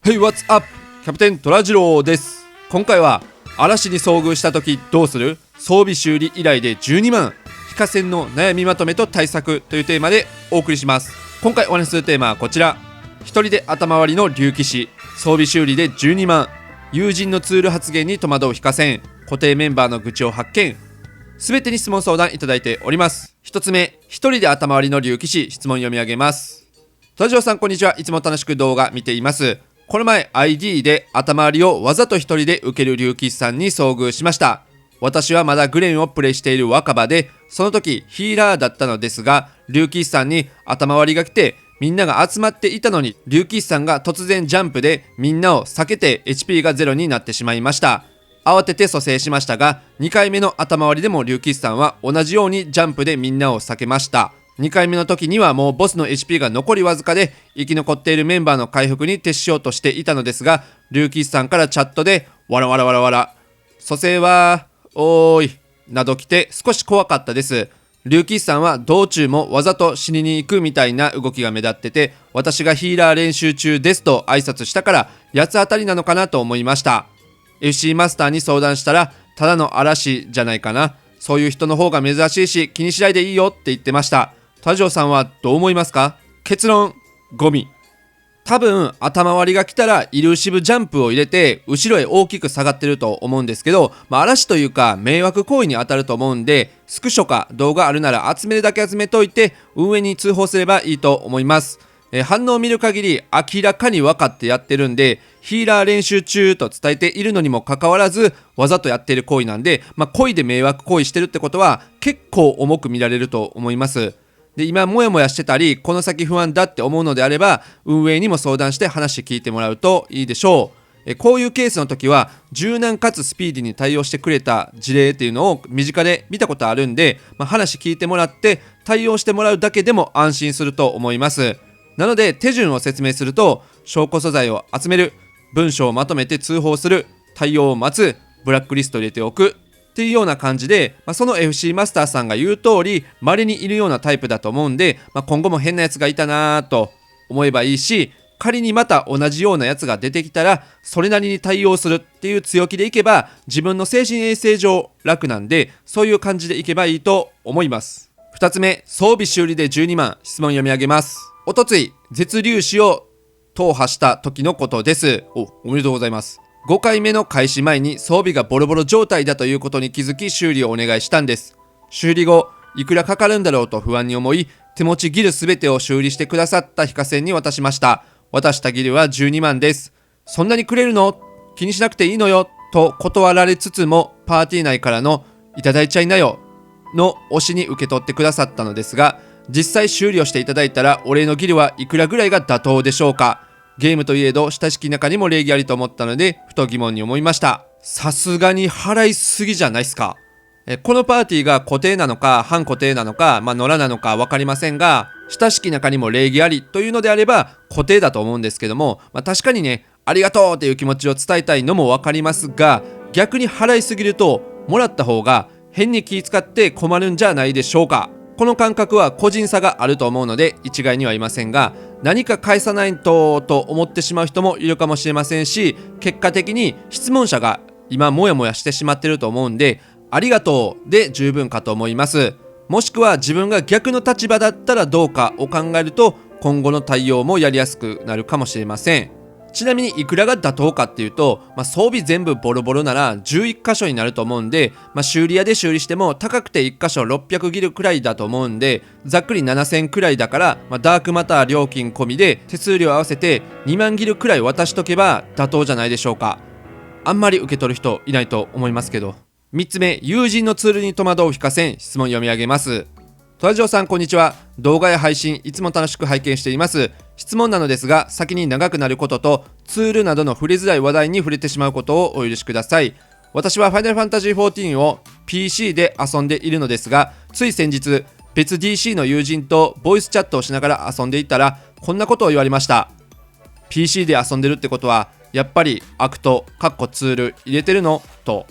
Hey, what's up? キャプテン虎次郎です。今回は嵐に遭遇した時どうする？装備修理依頼で12万非課線の悩みまとめと対策というテーマでお送りします。今回お話しするテーマはこちら。一人で頭割りの竜騎士、装備修理で12万、友人のツール発言に戸惑う非課線、固定メンバーの愚痴を発見。すべてに質問相談いただいております。一つ目、一人で頭割りの竜騎士、質問読み上げます。虎次郎さんこんにちは。いつも楽しく動画見ています。この前 ID で頭割りをわざと一人で受ける竜騎士さんに遭遇しました。私はまだグレンをプレイしている若葉で、その時ヒーラーだったのですが、竜騎士さんに頭割りが来てみんなが集まっていたのに、竜騎士さんが突然ジャンプでみんなを避けて HP がゼロになってしまいました。慌てて蘇生しましたが、2回目の頭割りでも竜騎士さんは同じようにジャンプでみんなを避けました。2回目の時にはもうボスの HP が残りわずかで、生き残っているメンバーの回復に徹しようとしていたのですが、竜騎士さんからチャットでわらわらわらわら、蘇生はおーいなど来て少し怖かったです。竜騎士さんは道中もわざと死にに行くみたいな動きが目立ってて、私がヒーラー練習中ですと挨拶したから八つ当たりなのかなと思いました。 FC マスターに相談したらただの嵐じゃないかな、そういう人の方が珍しいし気にしないでいいよって言ってました。田城さんはどう思いますか？結論、ゴミ。多分頭割りが来たらイルーシブジャンプを入れて後ろへ大きく下がってると思うんですけど、嵐というか迷惑行為に当たると思うんで、スクショか動画あるなら集めるだけ集めといて運営に通報すればいいと思います。反応を見る限り明らかに分かってやってるんで、ヒーラー練習中と伝えているのにもかかわらずわざとやってる行為なんで、故意で迷惑行為してるってことは結構重く見られると思います。で、今モヤモヤしてたりこの先不安だって思うのであれば、運営にも相談して話聞いてもらうといいでしょう。こういうケースの時は柔軟かつスピーディーに対応してくれた事例っていうのを身近で見たことあるんで、話聞いてもらって対応してもらうだけでも安心すると思います。なので手順を説明すると、証拠素材を集める、文章をまとめて通報する、対応を待つ、ブラックリスト入れておくっていうような感じで、その FC マスターさんが言う通り稀にいるようなタイプだと思うんで、今後も変なやつがいたなと思えばいいし、仮にまた同じようなやつが出てきたらそれなりに対応するっていう強気でいけば自分の精神衛生上楽なんで、そういう感じでいけばいいと思います。2つ目、装備修理で12万、質問読み上げます。おとつい絶粒子を踏破した時のことです。おめでとうございます。5回目の開始前に装備がボロボロ状態だということに気づき修理をお願いしたんです。修理後いくらかかるんだろうと不安に思い、手持ちギルすべてを修理してくださった非課線に渡しました。渡したギルは12万です。そんなにくれるの？気にしなくていいのよと断られつつも、パーティー内からのいただいちゃいなよの推しに受け取ってくださったのですが、実際修理をしていただいたらお礼のギルはいくらぐらいが妥当でしょうか？ゲームといえど親しき中にも礼儀ありと思ったのでふと疑問に思いました。さすがに払いすぎじゃないですか？このパーティーが固定なのか半固定なのか、野良なのか分かりませんが、親しき中にも礼儀ありというのであれば固定だと思うんですけども、確かにね、ありがとうっていう気持ちを伝えたいのも分かりますが、逆に払いすぎるともらった方が変に気遣って困るんじゃないでしょうか。この感覚は個人差があると思うので一概にはいませんが、何か返さないと思ってしまう人もいるかもしれませんし、結果的に質問者が今モヤモヤしてしまってると思うんで、ありがとうで十分かと思います。もしくは自分が逆の立場だったらどうかを考えると今後の対応もやりやすくなるかもしれません。ちなみにいくらが妥当かっていうと、装備全部ボロボロなら11箇所になると思うんで、修理屋で修理しても高くて1箇所600ギルくらいだと思うんで、ざっくり7000くらいだから、ダークマター料金込みで手数料合わせて2万ギルくらい渡しとけば妥当じゃないでしょうか。あんまり受け取る人いないと思いますけど。3つ目、友人のツールに戸惑う非課線、質問読み上げます。虎次郎さんこんにちは。動画や配信いつも楽しく拝見しています。質問なのですが、先に長くなることとツールなどの触れづらい話題に触れてしまうことをお許しください。私はファイナルファンタジー14を PC で遊んでいるのですが、つい先日別 DC の友人とボイスチャットをしながら遊んでいたらこんなことを言われました。 PC で遊んでるってことはやっぱりアクトツール入れてるのと。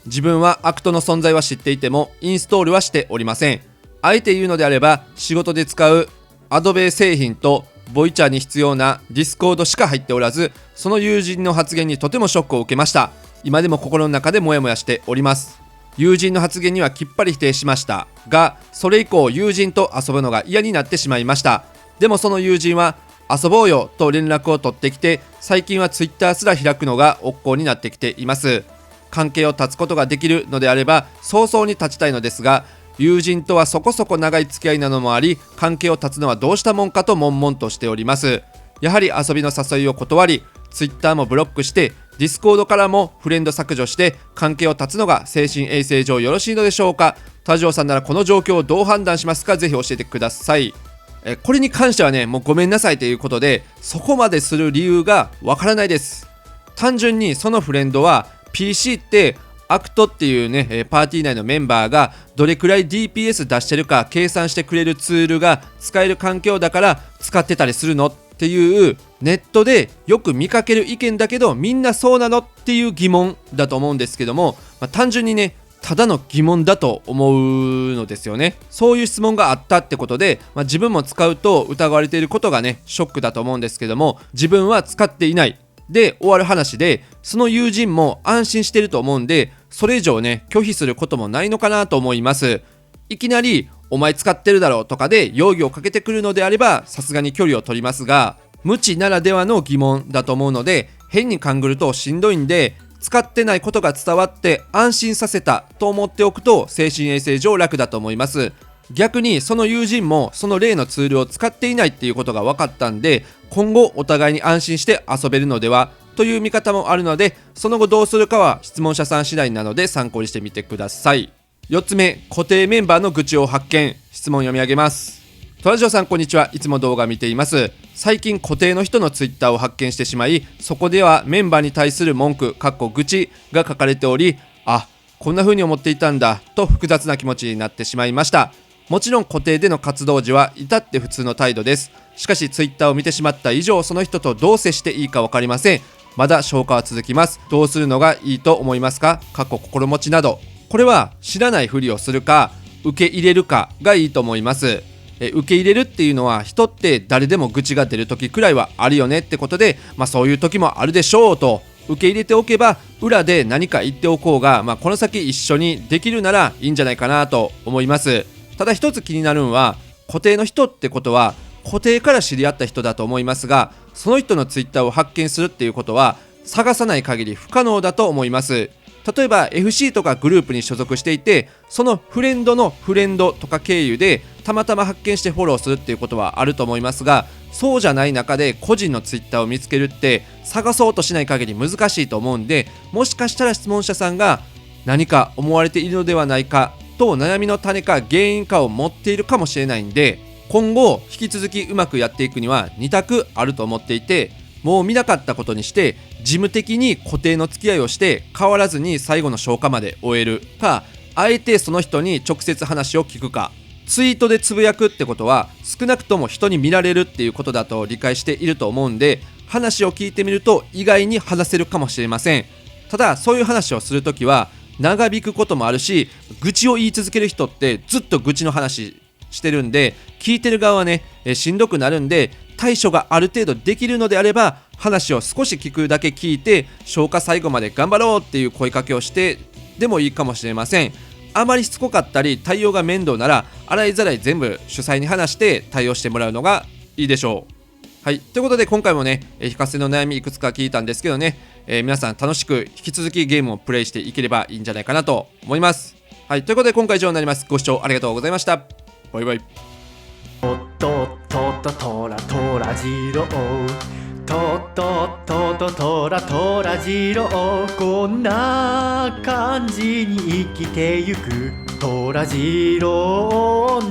自分はアクトの存在は知っていてもインストールはしておりません。あえて言うのであれば、仕事で使うアドベ製品とボイチャーに必要なディスコードしか入っておらず、その友人の発言にとてもショックを受けました。今でも心の中でモヤモヤしております。友人の発言にはきっぱり否定しましたが、それ以降友人と遊ぶのが嫌になってしまいました。でもその友人は遊ぼうよと連絡を取ってきて、最近はツイッターすら開くのが億劫になってきています。関係を断つことができるのであれば早々に断ちたいのですが、友人とはそこそこ長い付き合いなのもあり、関係を断つのはどうしたもんかと悶々としております。やはり遊びの誘いを断り、ツイッターもブロックして、ディスコードからもフレンド削除して関係を断つのが精神衛生上よろしいのでしょうか。田城さんならこの状況をどう判断しますか。ぜひ教えてください。これに関してはね、もうごめんなさいということで、そこまでする理由がわからないです。単純にそのフレンドは PC ってアクトっていうね、パーティー内のメンバーがどれくらい DPS 出してるか計算してくれるツールが使える環境だから使ってたりするのっていうネットでよく見かける意見だけど、みんなそうなのっていう疑問だと思うんですけども、単純にね、ただの疑問だと思うのですよね。そういう質問があったってことで、自分も使うと疑われていることがね、ショックだと思うんですけども、自分は使っていないで終わる話で、その友人も安心してると思うんで、それ以上ね、拒否することもないのかなと思います。いきなりお前使ってるだろうとかで容疑をかけてくるのであれば、さすがに距離を取りますが、無知ならではの疑問だと思うので、変に勘ぐるとしんどいんで、使ってないことが伝わって安心させたと思っておくと精神衛生上楽だと思います。逆にその友人もその例のツールを使っていないっていうことが分かったんで、今後お互いに安心して遊べるのではという見方もあるので、その後どうするかは質問者さん次第なので参考にしてみてください。4つ目、固定メンバーの愚痴を発見。質問読み上げます。トラジオさんこんにちは。いつも動画見ています。最近固定の人のツイッターを発見してしまい、そこではメンバーに対する文句愚痴が書かれており、あ、こんな風に思っていたんだと複雑な気持ちになってしまいました。もちろん固定での活動時は至って普通の態度です。しかしツイッターを見てしまった以上、その人とどう接していいか分かりません。まだ消化は続きます。どうするのがいいと思いますか。心持ちなど。これは知らないふりをするか受け入れるかがいいと思います。受け入れるっていうのは、人って誰でも愚痴が出る時くらいはあるよねってことで、そういう時もあるでしょうと受け入れておけば、裏で何か言っておこうが、この先一緒にできるならいいんじゃないかなと思います。ただ一つ気になるのは、固定の人ってことは固定から知り合った人だと思いますが、その人のツイッターを発見するっていうことは探さない限り不可能だと思います。例えば FC とかグループに所属していて、そのフレンドのフレンドとか経由でたまたま発見してフォローするっていうことはあると思いますが、そうじゃない中で個人のツイッターを見つけるって探そうとしない限り難しいと思うんで、もしかしたら質問者さんが何か思われているのではないかと悩みの種か原因かを持っているかもしれないんで、今後引き続きうまくやっていくには2択あると思っていて、もう見なかったことにして事務的に固定の付き合いをして変わらずに最後の消化まで終えるか、あえてその人に直接話を聞くか。ツイートでつぶやくってことは少なくとも人に見られるっていうことだと理解していると思うんで、話を聞いてみると意外に話せるかもしれません。ただそういう話をするときは長引くこともあるし、愚痴を言い続ける人ってずっと愚痴の話してるんで、聞いてる側はねしんどくなるんで、対処がある程度できるのであれば話を少し聞くだけ聞いて、消化最後まで頑張ろうっていう声かけをしてでもいいかもしれません。あまりしつこかったり対応が面倒なら洗いざらい全部主催に話して対応してもらうのがいいでしょう。はい、ということで今回もね非活性の悩みいくつか聞いたんですけどね、皆さん楽しく引き続きゲームをプレイしていければいいんじゃないかなと思います。はい、ということで今回以上になります。ご視聴ありがとうございました。バイバイ。ととらとらじろうとらとらじろう、こんな感じに生きてゆくとらじろう。